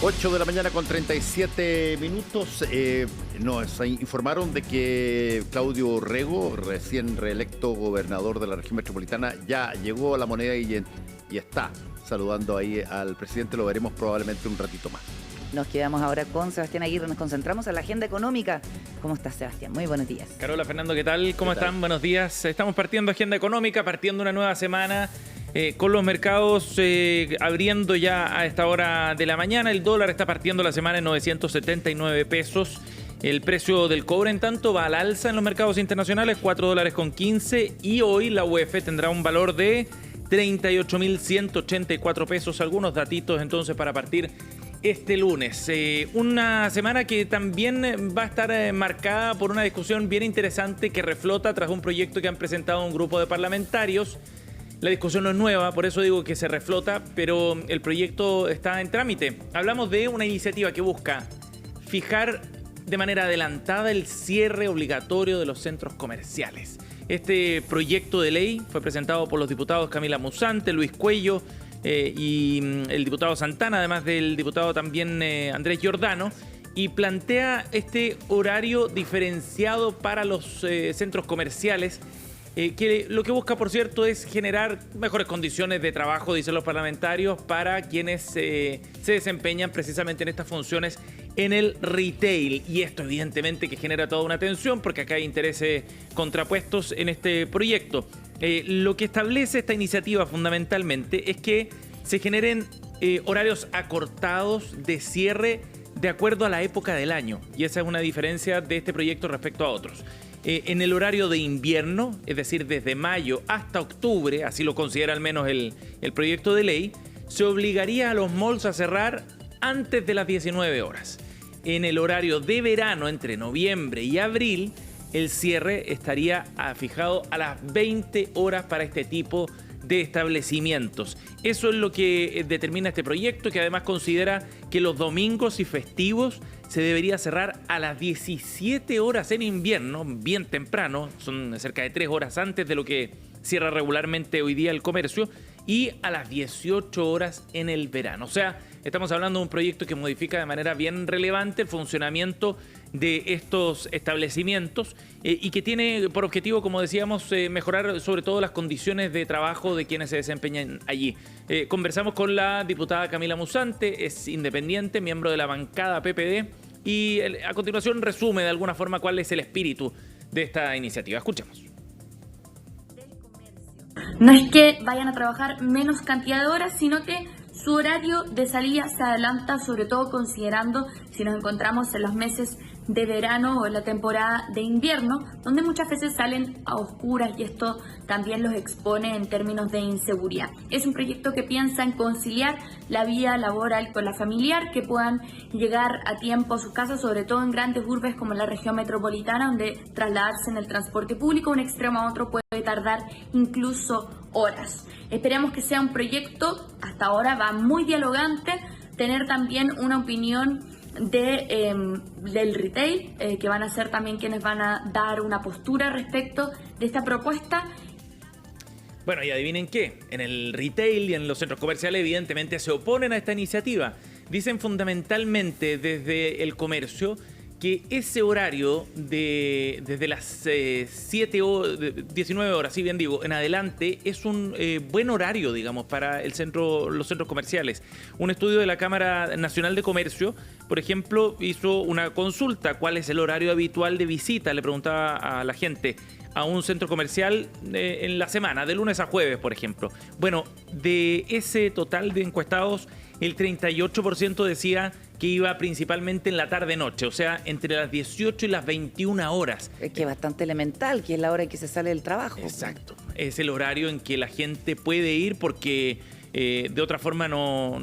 8 de la mañana con 37 minutos. Nos informaron de que Claudio Rego, recién reelecto gobernador de la región metropolitana, ya llegó a La Moneda y está saludando ahí al presidente. Lo veremos probablemente un ratito más. Nos quedamos ahora con Sebastián Aguirre, nos concentramos en la agenda económica. ¿Cómo estás, Sebastián? Muy buenos días. Carola, Fernando, ¿qué tal? ¿Cómo están? Buenos días. Estamos partiendo agenda económica, partiendo una nueva semana con los mercados abriendo ya a esta hora de la mañana. El dólar está partiendo la semana en 979 pesos. El precio del cobre, en tanto, va al alza en los mercados internacionales, $4.15. Y hoy la UF tendrá un valor de 38.184 pesos. Algunos datitos entonces para partir este lunes. Una semana que también va a estar marcada por una discusión bien interesante que reflota tras un proyecto que han presentado un grupo de parlamentarios. La discusión no es nueva, por eso digo que se reflota, pero el proyecto está en trámite. Hablamos de una iniciativa que busca fijar de manera adelantada el cierre obligatorio de los centros comerciales. Este proyecto de ley fue presentado por los diputados Camila Musante, Luis Cuello y el diputado Santana, además del diputado también Andrés Giordano, y plantea este horario diferenciado para los centros comerciales, que lo que busca, por cierto, es generar mejores condiciones de trabajo, dicen los parlamentarios, para quienes se desempeñan precisamente en estas funciones en el retail. Y esto evidentemente que genera toda una tensión porque acá hay intereses contrapuestos en este proyecto. Lo que establece esta iniciativa fundamentalmente es que se generen horarios acortados de cierre de acuerdo a la época del año. Y esa es una diferencia de este proyecto respecto a otros. En el horario de invierno, es decir, desde mayo hasta octubre, así lo considera al menos el proyecto de ley, se obligaría a los malls a cerrar antes de las 19 horas. En el horario de verano, entre noviembre y abril, el cierre estaría fijado a las 20 horas para este tipo de establecimientos. Eso es lo que determina este proyecto, que además considera que los domingos y festivos se debería cerrar a las 17 horas en invierno, bien temprano, son cerca de 3 horas antes de lo que cierra regularmente hoy día el comercio, y a las 18 horas en el verano. O sea, estamos hablando de un proyecto que modifica de manera bien relevante el funcionamiento de estos establecimientos y que tiene por objetivo, como decíamos, mejorar sobre todo las condiciones de trabajo de quienes se desempeñan allí. Conversamos con la diputada Camila Musante, es independiente, miembro de la bancada PPD, y a continuación resume de alguna forma cuál es el espíritu de esta iniciativa. Escuchemos. No es que vayan a trabajar menos cantidad de horas, sino que su horario de salida se adelanta, sobre todo considerando si nos encontramos en los meses de verano o en la temporada de invierno, donde muchas veces salen a oscuras y esto también los expone en términos de inseguridad. Es un proyecto que piensa en conciliar la vida laboral con la familiar, que puedan llegar a tiempo a sus casas, sobre todo en grandes urbes como la región metropolitana, donde trasladarse en el transporte público de un extremo a otro puede tardar incluso horas. Esperemos que sea un proyecto, hasta ahora va muy dialogante, tener también una opinión del retail, que van a ser también quienes van a dar una postura respecto de esta propuesta. Bueno, y adivinen qué, en el retail y en los centros comerciales evidentemente se oponen a esta iniciativa. Dicen fundamentalmente desde el comercio que ese horario desde las 19 horas, si bien digo, en adelante, es un buen horario, digamos, para los centros comerciales. Un estudio de la Cámara Nacional de Comercio, por ejemplo, hizo una consulta. ¿Cuál es el horario habitual de visita? Le preguntaba a la gente a un centro comercial en la semana, de lunes a jueves, por ejemplo. Bueno, de ese total de encuestados, el 38% decía que iba principalmente en la tarde-noche, o sea, entre las 18 y las 21 horas. Es que es bastante elemental, que es la hora en que se sale del trabajo. Exacto. Es el horario en que la gente puede ir porque de otra forma no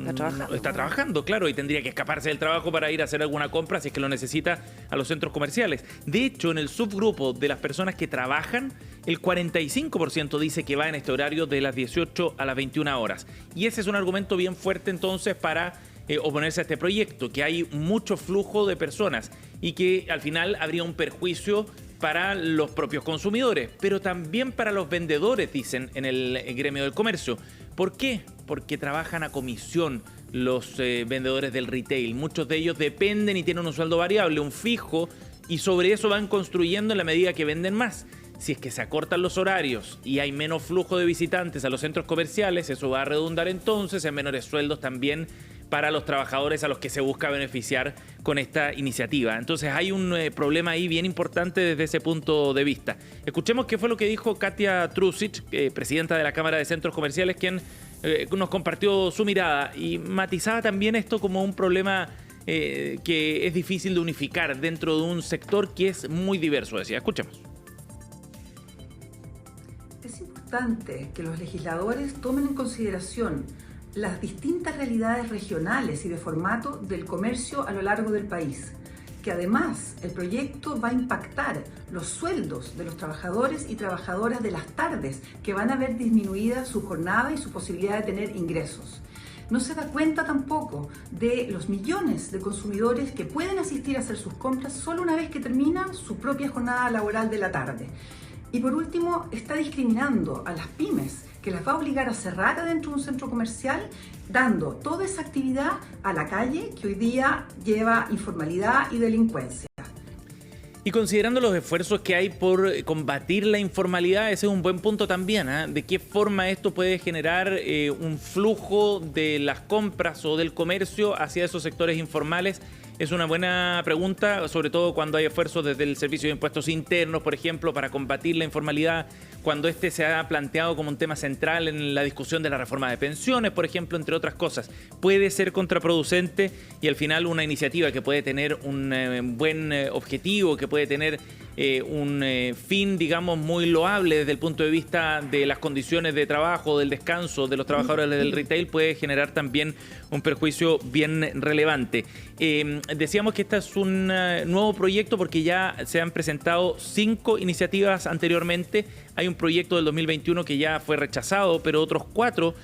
está trabajando, claro, y tendría que escaparse del trabajo para ir a hacer alguna compra si es que lo necesita a los centros comerciales. De hecho, en el subgrupo de las personas que trabajan, el 45% dice que va en este horario de las 18 a las 21 horas. Y ese es un argumento bien fuerte entonces para oponerse a este proyecto, que hay mucho flujo de personas y que al final habría un perjuicio para los propios consumidores, pero también para los vendedores, dicen en el gremio del comercio, ¿Por qué? Porque trabajan a comisión los vendedores del retail. Muchos de ellos dependen y tienen un sueldo variable, un fijo, y sobre eso van construyendo en la medida que venden más. Si es que se acortan los horarios y hay menos flujo de visitantes a los centros comerciales, eso va a redundar entonces en menores sueldos también para los trabajadores a los que se busca beneficiar con esta iniciativa. Entonces hay un problema ahí bien importante desde ese punto de vista. Escuchemos qué fue lo que dijo Katia Trusic, presidenta de la Cámara de Centros Comerciales, quien nos compartió su mirada y matizaba también esto como un problema que es difícil de unificar dentro de un sector que es muy diverso, decía. Escuchemos. Es importante que los legisladores tomen en consideración las distintas realidades regionales y de formato del comercio a lo largo del país, que además el proyecto va a impactar los sueldos de los trabajadores y trabajadoras de las tardes, que van a ver disminuida su jornada y su posibilidad de tener ingresos. No se da cuenta tampoco de los millones de consumidores que pueden asistir a hacer sus compras solo una vez que termina su propia jornada laboral de la tarde. Y por último, está discriminando a las pymes, que las va a obligar a cerrar adentro de un centro comercial, dando toda esa actividad a la calle, que hoy día lleva informalidad y delincuencia. Y considerando los esfuerzos que hay por combatir la informalidad, ese es un buen punto también, ¿eh? ¿De qué forma esto puede generar un flujo de las compras o del comercio hacia esos sectores informales? Es una buena pregunta, sobre todo cuando hay esfuerzos desde el Servicio de Impuestos Internos, por ejemplo, para combatir la informalidad, cuando este se ha planteado como un tema central en la discusión de la reforma de pensiones, por ejemplo, entre otras cosas. Puede ser contraproducente y al final una iniciativa que puede tener un buen objetivo, que puede tener un fin, digamos, muy loable desde el punto de vista de las condiciones de trabajo, del descanso de los trabajadores del retail, puede generar también un perjuicio bien relevante. Decíamos que este es un nuevo proyecto porque ya se han presentado 5 iniciativas anteriormente. Hay un proyecto del 2021 que ya fue rechazado, pero otros 4,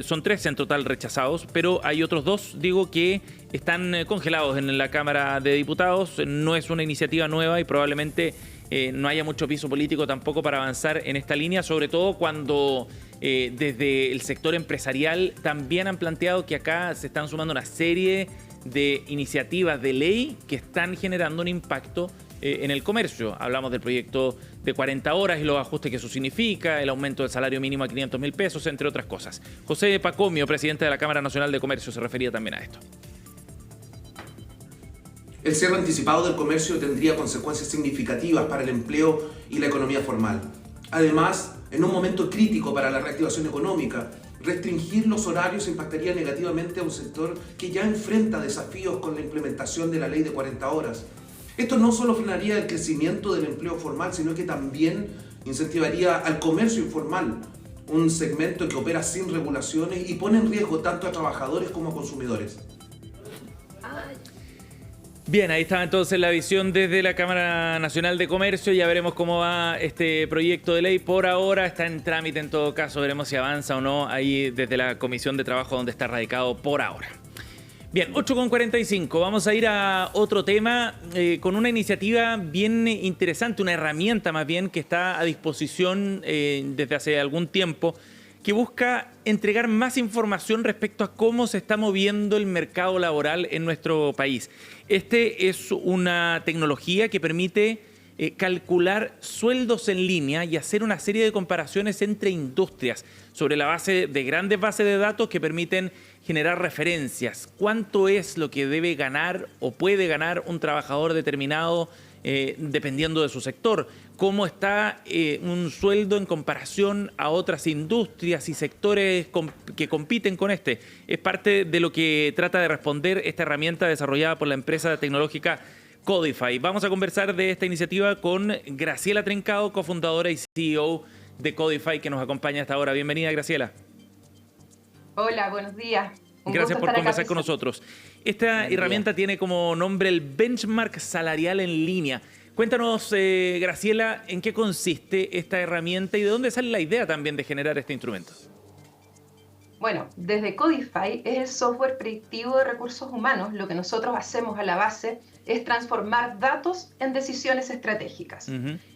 son 13 en total rechazados, pero hay otros 2, digo, que están congelados en la Cámara de Diputados. No es una iniciativa nueva y probablemente no haya mucho piso político tampoco para avanzar en esta línea, sobre todo cuando desde el sector empresarial también han planteado que acá se están sumando una serie de iniciativas de ley que están generando un impacto en el comercio. Hablamos del proyecto de 40 horas y los ajustes que eso significa, el aumento del salario mínimo a 500.000 pesos, entre otras cosas. José Pacomio, presidente de la Cámara Nacional de Comercio, se refería también a esto. El cierre anticipado del comercio tendría consecuencias significativas para el empleo y la economía formal. Además, en un momento crítico para la reactivación económica, restringir los horarios impactaría negativamente a un sector que ya enfrenta desafíos con la implementación de la ley de 40 horas. Esto no solo frenaría el crecimiento del empleo formal, sino que también incentivaría al comercio informal, un segmento que opera sin regulaciones y pone en riesgo tanto a trabajadores como a consumidores. Bien, ahí está entonces la visión desde la Cámara Nacional de Comercio. Ya veremos cómo va este proyecto de ley. Por ahora está en trámite, en todo caso veremos si avanza o no ahí desde la Comisión de Trabajo donde está radicado por ahora. Bien, 8:45. Vamos a ir a otro tema con una iniciativa bien interesante, una herramienta más bien que está a disposición desde hace algún tiempo, que busca entregar más información respecto a cómo se está moviendo el mercado laboral en nuestro país. Este es una tecnología que permite calcular sueldos en línea y hacer una serie de comparaciones entre industrias sobre la base de grandes bases de datos que permiten generar referencias. ¿Cuánto es lo que debe ganar o puede ganar un trabajador determinado dependiendo de su sector? ¿Cómo está un sueldo en comparación a otras industrias y sectores que compiten con este? Es parte de lo que trata de responder esta herramienta desarrollada por la empresa tecnológica Codify. Vamos a conversar de esta iniciativa con Graciela Trencado, cofundadora y CEO de Codify, que nos acompaña hasta ahora. Bienvenida, Graciela. Hola, buenos días. Gracias por conversar con nosotros. Esta herramienta tiene como nombre el Benchmark Salarial en Línea. Cuéntanos, Graciela, ¿en qué consiste esta herramienta y de dónde sale la idea también de generar este instrumento? Bueno, desde Codify es el software predictivo de recursos humanos. Lo que nosotros hacemos a la base es transformar datos en decisiones estratégicas.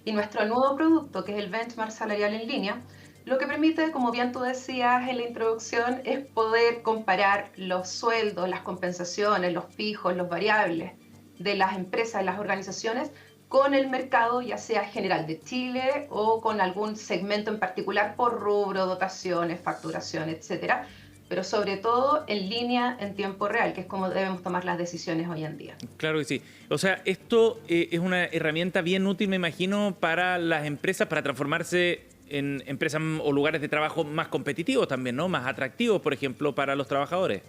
Y nuestro nuevo producto, que es el Benchmark Salarial en Línea, lo que permite, como bien tú decías en la introducción, es poder comparar los sueldos, las compensaciones, los fijos, los variables de las empresas, de las organizaciones, con el mercado, ya sea general de Chile o con algún segmento en particular por rubro, dotaciones, facturación, etcétera, pero sobre todo en línea, en tiempo real, que es como debemos tomar las decisiones hoy en día. Claro que sí. O sea, esto es una herramienta bien útil, me imagino, para las empresas, para transformarse en empresas o lugares de trabajo más competitivos también, ¿no? Más atractivos, por ejemplo, para los trabajadores.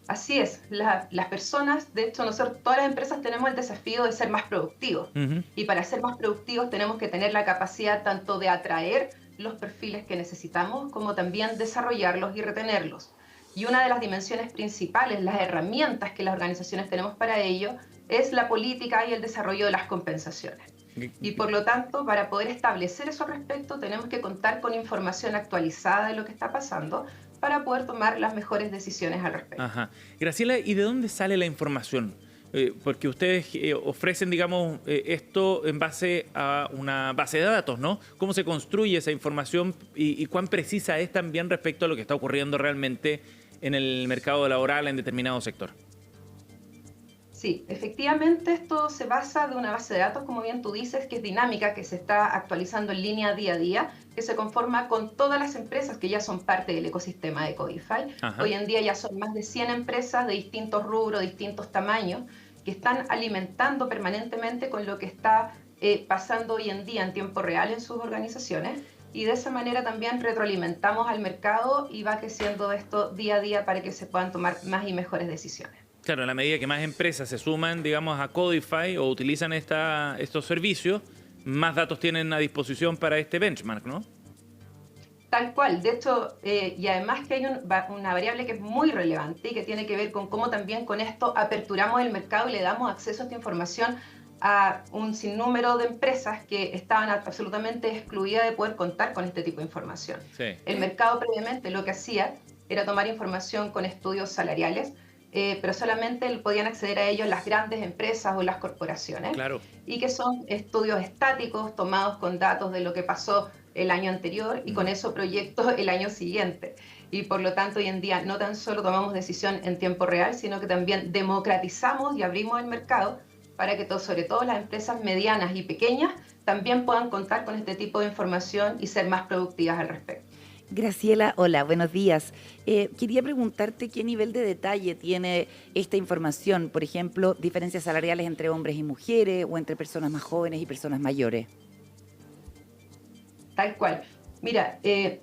Así es, las personas, de hecho nosotros, todas las empresas tenemos el desafío de ser más productivos. Y para ser más productivos tenemos que tener la capacidad tanto de atraer los perfiles que necesitamos, como también desarrollarlos y retenerlos. Y una de las dimensiones principales, las herramientas que las organizaciones tenemos para ello, es la política y el desarrollo de las compensaciones. Y por lo tanto, para poder establecer eso al respecto, tenemos que contar con información actualizada de lo que está pasando para poder tomar las mejores decisiones al respecto. Ajá. Graciela, ¿y de dónde sale la información? Porque ustedes ofrecen, digamos, esto en base a una base de datos, ¿no? ¿Cómo se construye esa información y cuán precisa es también respecto a lo que está ocurriendo realmente en el mercado laboral en determinado sector? Sí, efectivamente esto se basa de una base de datos, como bien tú dices, que es dinámica, que se está actualizando en línea día a día, que se conforma con todas las empresas que ya son parte del ecosistema de Codify. Ajá. Hoy en día ya son más de 100 empresas de distintos rubros, distintos tamaños, que están alimentando permanentemente con lo que está pasando hoy en día en tiempo real en sus organizaciones. Y de esa manera también retroalimentamos al mercado y va creciendo esto día a día para que se puedan tomar más y mejores decisiones. Claro, en la medida que más empresas se suman, digamos, a Codify o utilizan estos servicios, más datos tienen a disposición para este benchmark, ¿no? Tal cual. De hecho, y además que hay una variable que es muy relevante y que tiene que ver con cómo también con esto aperturamos el mercado y le damos acceso a esta información a un sinnúmero de empresas que estaban absolutamente excluidas de poder contar con este tipo de información. Sí. El mercado previamente lo que hacía era tomar información con estudios salariales, pero solamente podían acceder a ellos las grandes empresas o las corporaciones. Claro. Y que son estudios estáticos tomados con datos de lo que pasó el año anterior y con eso proyecto el año siguiente. Y por lo tanto hoy en día no tan solo tomamos decisión en tiempo real, sino que también democratizamos y abrimos el mercado para que sobre todo las empresas medianas y pequeñas también puedan contar con este tipo de información y ser más productivas al respecto. Graciela, hola, buenos días. Quería preguntarte qué nivel de detalle tiene esta información, por ejemplo, diferencias salariales entre hombres y mujeres o entre personas más jóvenes y personas mayores. Tal cual. Mira,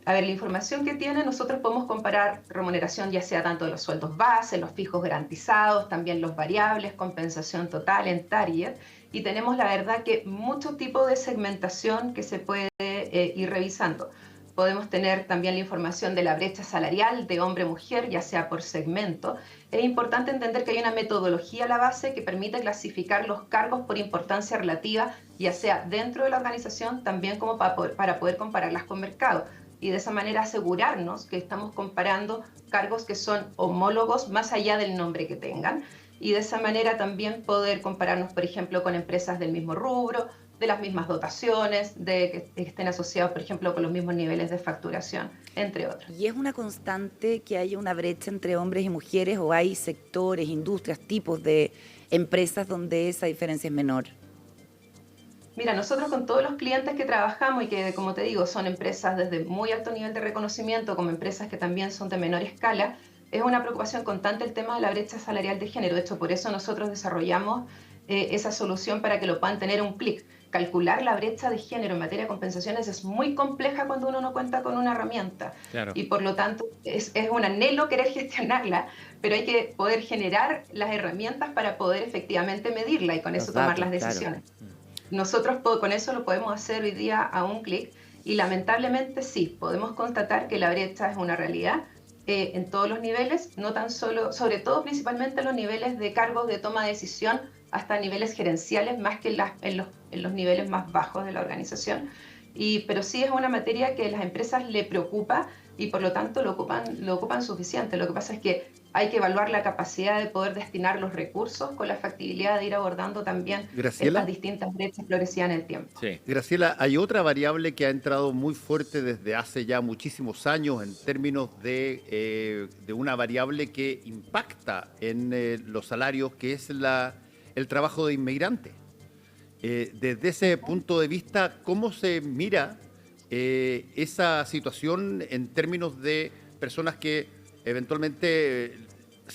a ver, la información que tiene, nosotros podemos comparar remuneración ya sea tanto de los sueldos base, los fijos garantizados, también los variables, compensación total en target, y tenemos la verdad que mucho tipo de segmentación que se puede ir revisando. Podemos tener también la información de la brecha salarial de hombre-mujer, ya sea por segmento. Es importante entender que hay una metodología a la base que permite clasificar los cargos por importancia relativa, ya sea dentro de la organización, también como para poder compararlas con mercado. Y de esa manera asegurarnos que estamos comparando cargos que son homólogos más allá del nombre que tengan. Y de esa manera también poder compararnos, por ejemplo, con empresas del mismo rubro, de las mismas dotaciones, de que estén asociados, por ejemplo, con los mismos niveles de facturación, entre otros. ¿Y es una constante que haya una brecha entre hombres y mujeres o hay sectores, industrias, tipos de empresas donde esa diferencia es menor? Mira, nosotros con todos los clientes que trabajamos y que, como te digo, son empresas desde muy alto nivel de reconocimiento, como empresas que también son de menor escala, es una preocupación constante el tema de la brecha salarial de género. De hecho, por eso nosotros desarrollamos esa solución para que lo puedan tener a un clic. Calcular la brecha de género en materia de compensaciones es muy compleja cuando uno no cuenta con una herramienta. Claro. Y por lo tanto es un anhelo querer gestionarla, pero hay que poder generar las herramientas para poder efectivamente medirla y con eso tomar las decisiones. Claro. Nosotros con eso lo podemos hacer hoy día a un clic y lamentablemente sí, podemos constatar que la brecha es una realidad en todos los niveles, no tan solo, sobre todo principalmente en los niveles de cargos de toma de decisión hasta niveles gerenciales, más que en los niveles más bajos de la organización. Pero sí es una materia que a las empresas le preocupa y por lo tanto lo ocupan suficiente. Lo que pasa es que hay que evaluar la capacidad de poder destinar los recursos con la factibilidad de ir abordando también estas distintas brechas florecidas en el tiempo. Sí. Graciela, hay otra variable que ha entrado muy fuerte desde hace ya muchísimos años en términos de una variable que impacta en los salarios, que es el trabajo de inmigrantes. Desde ese punto de vista, ¿cómo se mira esa situación en términos de personas que eventualmente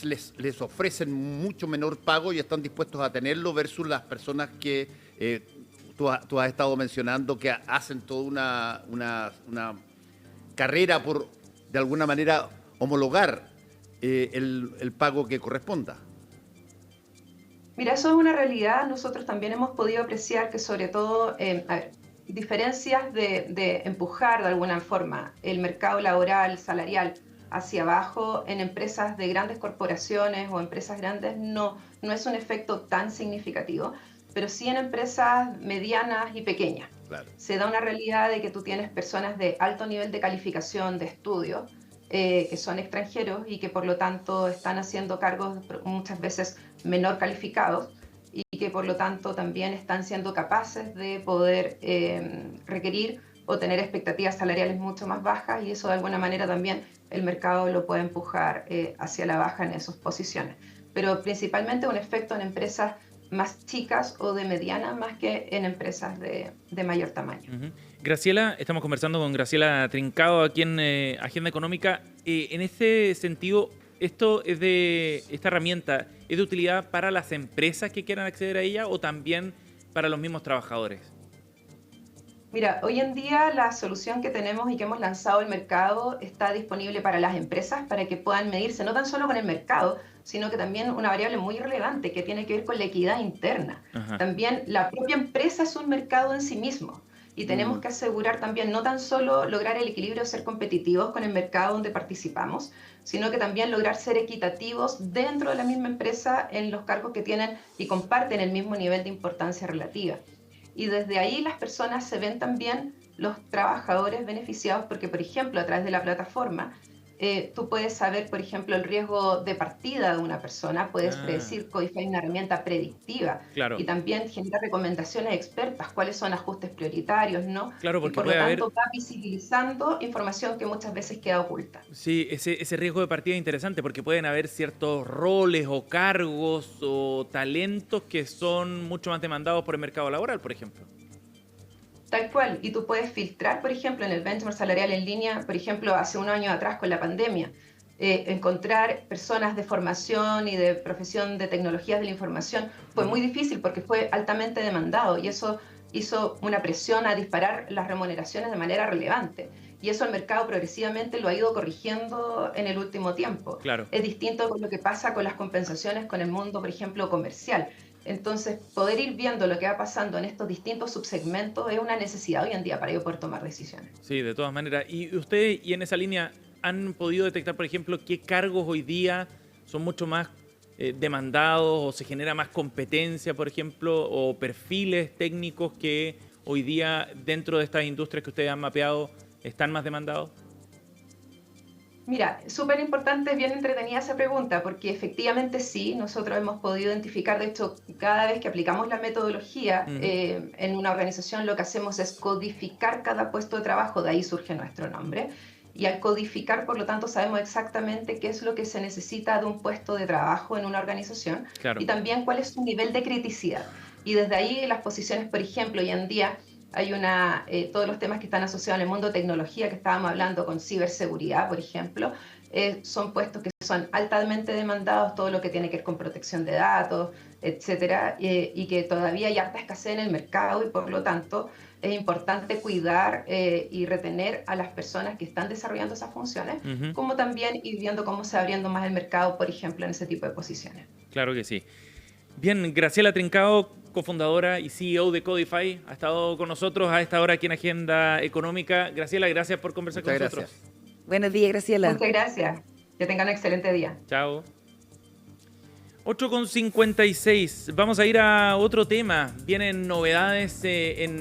les ofrecen mucho menor pago y están dispuestos a tenerlo versus las personas que tú has estado mencionando que hacen toda una carrera por, de alguna manera, homologar el pago que corresponda? Mira, eso es una realidad. Nosotros también hemos podido apreciar que sobre todo, diferencias de empujar de alguna forma el mercado laboral, salarial, hacia abajo en empresas de grandes corporaciones o empresas grandes no es un efecto tan significativo, pero sí en empresas medianas y pequeñas. Claro. Se da una realidad de que tú tienes personas de alto nivel de calificación, de estudio, que son extranjeros y que por lo tanto están haciendo cargos muchas veces menor calificados y que por lo tanto también están siendo capaces de poder requerir o tener expectativas salariales mucho más bajas, y eso de alguna manera también el mercado lo puede empujar hacia la baja en esas posiciones. Pero principalmente un efecto en empresas más chicas o de mediana más que en empresas de mayor tamaño. Uh-huh. Graciela, estamos conversando con Graciela Trincao aquí en Agenda Económica. En ese sentido, esta herramienta es de utilidad para las empresas que quieran acceder a ella o también para los mismos trabajadores. Mira, hoy en día la solución que tenemos y que hemos lanzado al mercado está disponible para las empresas para que puedan medirse no tan solo con el mercado, sino que también una variable muy relevante que tiene que ver con la equidad interna. Ajá. También la propia empresa es un mercado en sí mismo y tenemos que asegurar también no tan solo lograr el equilibrio, ser competitivos con el mercado donde participamos, sino que también lograr ser equitativos dentro de la misma empresa en los cargos que tienen y comparten el mismo nivel de importancia relativa. Y desde ahí las personas se ven también los trabajadores beneficiados porque, por ejemplo, a través de la plataforma, tú puedes saber, por ejemplo, el riesgo de partida de una persona, puedes predecir, Codify una herramienta predictiva, claro, y también genera recomendaciones expertas, cuáles son ajustes prioritarios, ¿no? Claro, porque y por lo puede tanto haber... va visibilizando información que muchas veces queda oculta. Sí, ese riesgo de partida es interesante porque pueden haber ciertos roles o cargos o talentos que son mucho más demandados por el mercado laboral, por ejemplo. Tal cual, y tú puedes filtrar, por ejemplo, en el benchmark salarial en línea, por ejemplo, hace un año atrás con la pandemia, encontrar personas de formación y de profesión de tecnologías de la información fue muy difícil porque fue altamente demandado y eso hizo una presión a disparar las remuneraciones de manera relevante. Y eso el mercado progresivamente lo ha ido corrigiendo en el último tiempo. Claro. Es distinto con lo que pasa con las compensaciones con el mundo, por ejemplo, comercial. Entonces, poder ir viendo lo que va pasando en estos distintos subsegmentos es una necesidad hoy en día para yo poder tomar decisiones. Sí, de todas maneras. ¿Y ustedes, y en esa línea, han podido detectar, por ejemplo, qué cargos hoy día son mucho más demandados o se genera más competencia, por ejemplo, o perfiles técnicos que hoy día dentro de estas industrias que ustedes han mapeado están más demandados? Mira, súper importante, bien entretenida esa pregunta, porque efectivamente sí, nosotros hemos podido identificar, de hecho, cada vez que aplicamos la metodología en una organización, lo que hacemos es codificar cada puesto de trabajo, de ahí surge nuestro nombre, y al codificar, por lo tanto, sabemos exactamente qué es lo que se necesita de un puesto de trabajo en una organización, claro, y también cuál es su nivel de criticidad. Y desde ahí las posiciones, por ejemplo, hoy en día hay todos los temas que están asociados en el mundo de tecnología que estábamos hablando con ciberseguridad, por ejemplo, son puestos que son altamente demandados, todo lo que tiene que ver con protección de datos, etcétera, y que todavía hay harta escasez en el mercado y por lo tanto es importante cuidar y retener a las personas que están desarrollando esas funciones, como también ir viendo cómo se va abriendo más el mercado, por ejemplo, en ese tipo de posiciones. Claro que sí. Bien, Graciela Trincao, cofundadora y CEO de Codify, ha estado con nosotros a esta hora aquí en Agenda Económica. Graciela, gracias por conversar con nosotros. Buenos días, Graciela. Muchas gracias. Que tengan un excelente día. Chao. 8:56. Vamos a ir a otro tema. Vienen novedades en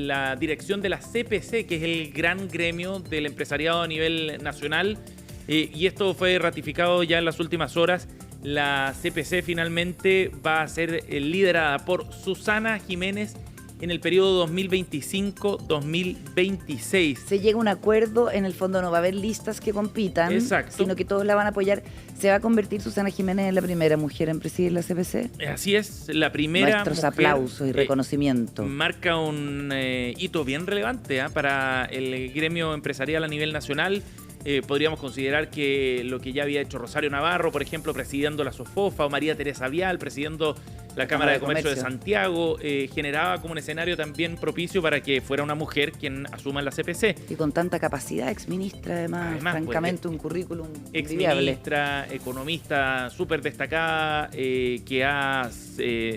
la dirección de la CPC, que es el gran gremio del empresariado a nivel nacional. Y esto fue ratificado ya en las últimas horas. La CPC finalmente va a ser liderada por Susana Jiménez en el periodo 2025-2026. Se llega a un acuerdo, en el fondo no va a haber listas que compitan, exacto, sino que todos la van a apoyar. ¿Se va a convertir Susana Jiménez en la primera mujer en presidir la CPC? Así es, la primera Nuestros mujer, aplausos y reconocimiento. Marca un hito bien relevante para el gremio empresarial a nivel nacional. Podríamos considerar que lo que ya había hecho Rosario Navarro, por ejemplo, presidiendo la SOFOFA, o María Teresa Vial, presidiendo la Cámara de Comercio de Santiago, generaba como un escenario también propicio para que fuera una mujer quien asuma la CPC. Y con tanta capacidad, exministra además francamente pues, un currículum exministra, economista súper destacada, que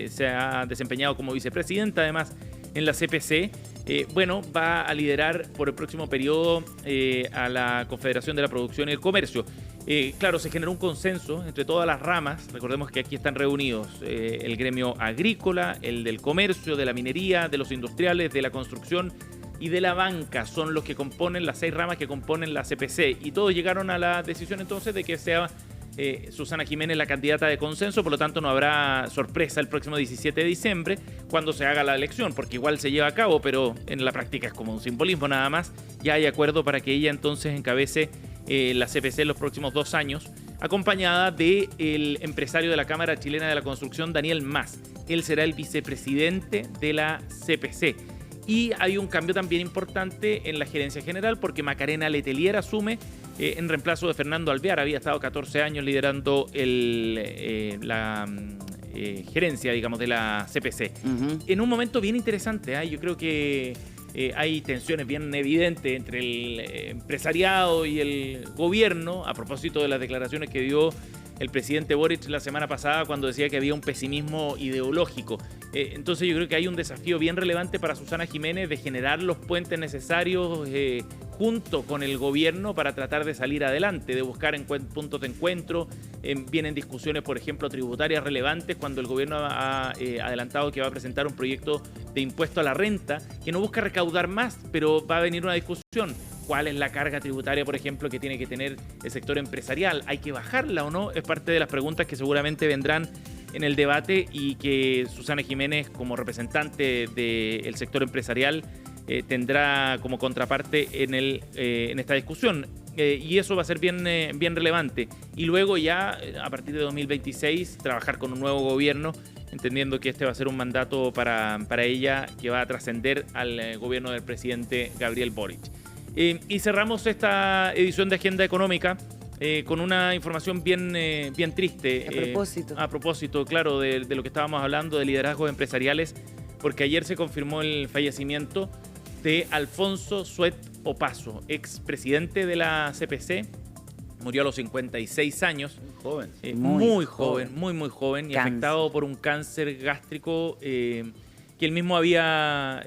se ha desempeñado como vicepresidenta además en la CPC. Va a liderar por el próximo periodo a la Confederación de la Producción y el Comercio. Claro, se generó un consenso entre todas las ramas. Recordemos que aquí están reunidos el gremio agrícola, el del comercio, de la minería, de los industriales, de la construcción y de la banca. Son los que componen las 6 ramas que componen la CPC. Y todos llegaron a la decisión entonces de que sea Susana Jiménez la candidata de consenso, por lo tanto no habrá sorpresa el próximo 17 de diciembre cuando se haga la elección, porque igual se lleva a cabo, pero en la práctica es como un simbolismo nada más. Ya hay acuerdo para que ella entonces encabece la CPC en los próximos 2 años, acompañada del empresario de la Cámara Chilena de la Construcción, Daniel Mas. Él será el vicepresidente de la CPC. Y hay un cambio también importante en la gerencia general, porque Macarena Letelier asume en reemplazo de Fernando Alvear. Había estado 14 años liderando la gerencia, digamos, de la CPC. En un momento bien interesante, yo creo que hay tensiones bien evidentes entre el empresariado y el gobierno, a propósito de las declaraciones que dio el presidente Boric la semana pasada cuando decía que había un pesimismo ideológico. Entonces yo creo que hay un desafío bien relevante para Susana Jiménez de generar los puentes necesarios junto con el gobierno para tratar de salir adelante, de buscar puntos de encuentro. Vienen discusiones, por ejemplo, tributarias relevantes cuando el gobierno ha adelantado que va a presentar un proyecto de impuesto a la renta que no busca recaudar más, pero va a venir una discusión. ¿Cuál es la carga tributaria, por ejemplo, que tiene que tener el sector empresarial? ¿Hay que bajarla o no? Es parte de las preguntas que seguramente vendrán en el debate y que Susana Jiménez, como representante del sector empresarial, tendrá como contraparte en esta discusión. Y eso va a ser bien relevante. Y luego ya, a partir de 2026, trabajar con un nuevo gobierno, entendiendo que este va a ser un mandato para ella que va a trascender al gobierno del presidente Gabriel Boric. Y cerramos esta edición de Agenda Económica con una información bien triste. A propósito, claro, de lo que estábamos hablando de liderazgos empresariales, porque ayer se confirmó el fallecimiento de Alfonso Suet Opazo, expresidente de la CPC. Murió a los 56 años. Muy joven y afectado por un cáncer gástrico que él mismo había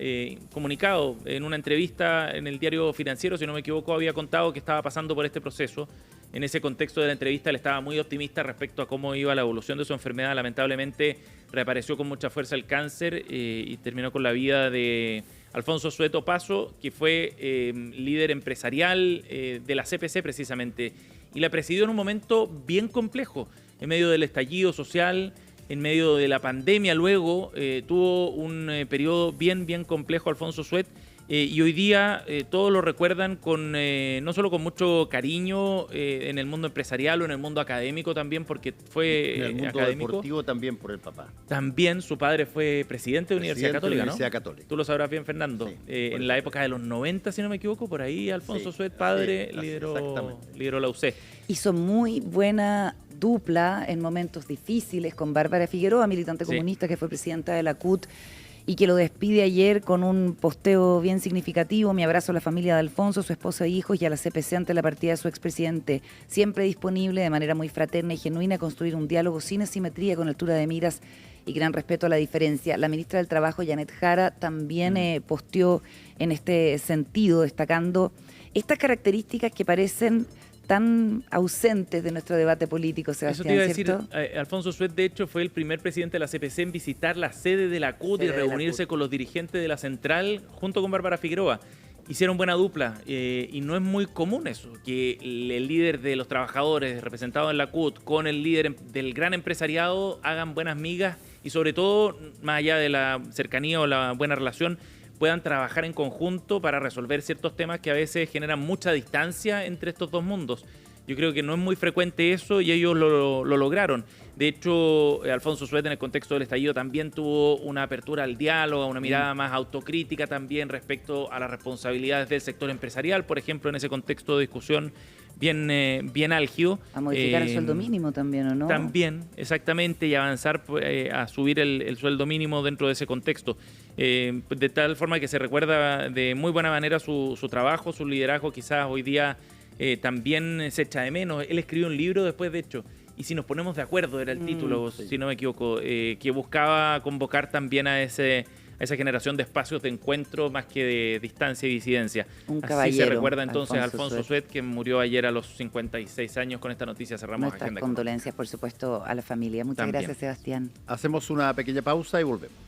comunicado en una entrevista en el diario Financiero, si no me equivoco, había contado que estaba pasando por este proceso. En ese contexto de la entrevista él estaba muy optimista respecto a cómo iba la evolución de su enfermedad. Lamentablemente reapareció con mucha fuerza el cáncer y terminó con la vida de Alfonso Suet Opazo, que fue líder empresarial de la CPC precisamente, y la presidió en un momento bien complejo, en medio del estallido social, en medio de la pandemia. Luego tuvo un periodo bien complejo Alfonso Suet, y hoy día todos lo recuerdan con no solo con mucho cariño en el mundo empresarial o en el mundo académico también, porque fue en el mundo académico. Deportivo también por el papá. También su padre fue presidente de Universidad Católica, Universidad Católica. Tú lo sabrás bien, Fernando. Sí, en la época de los 90, si no me equivoco, por ahí Alfonso Suet, padre, lideró la UC. Hizo muy buena dupla en momentos difíciles con Bárbara Figueroa, militante comunista que fue presidenta de la CUT y que lo despide ayer con un posteo bien significativo. Mi abrazo a la familia de Alfonso, su esposa e hijos y a la CPC ante la partida de su expresidente. Siempre disponible de manera muy fraterna y genuina a construir un diálogo sin asimetría, con altura de miras y gran respeto a la diferencia. La ministra del Trabajo, Janet Jara, también posteó en este sentido, destacando estas características que parecen tan ausentes de nuestro debate político, Sebastián, Eso te iba a decir, ¿cierto? Alfonso Suet, de hecho, fue el primer presidente de la CPC en visitar la sede de la CUT y reunirse con los dirigentes de la central junto con Bárbara Figueroa. Hicieron buena dupla y no es muy común eso, que el líder de los trabajadores representado en la CUT con el líder del gran empresariado hagan buenas migas y sobre todo, más allá de la cercanía o la buena relación, puedan trabajar en conjunto para resolver ciertos temas que a veces generan mucha distancia entre estos dos mundos. Yo creo que no es muy frecuente eso y ellos lo lograron. De hecho, Alfonso Suet en el contexto del estallido también tuvo una apertura al diálogo, una mirada más autocrítica también respecto a las responsabilidades del sector empresarial, por ejemplo, en ese contexto de discusión bien álgido. A modificar el sueldo mínimo también, ¿o no? También, exactamente, y avanzar a subir el sueldo mínimo dentro de ese contexto. De tal forma que se recuerda de muy buena manera su trabajo, su liderazgo, quizás hoy día también se echa de menos. Él escribió un libro después, de hecho, y si nos ponemos de acuerdo, era el título, sí. si no me equivoco, que buscaba convocar también a esa generación de espacios de encuentro más que de distancia y disidencia. Un Así caballero, se recuerda entonces a Alfonso Alfonso Suet, que murió ayer a los 56 años. Con esta noticia cerramos Nuestras Agenda Económica. condolencias, por supuesto, a la familia. Muchas También. gracias, Sebastián. Hacemos una pequeña pausa y volvemos.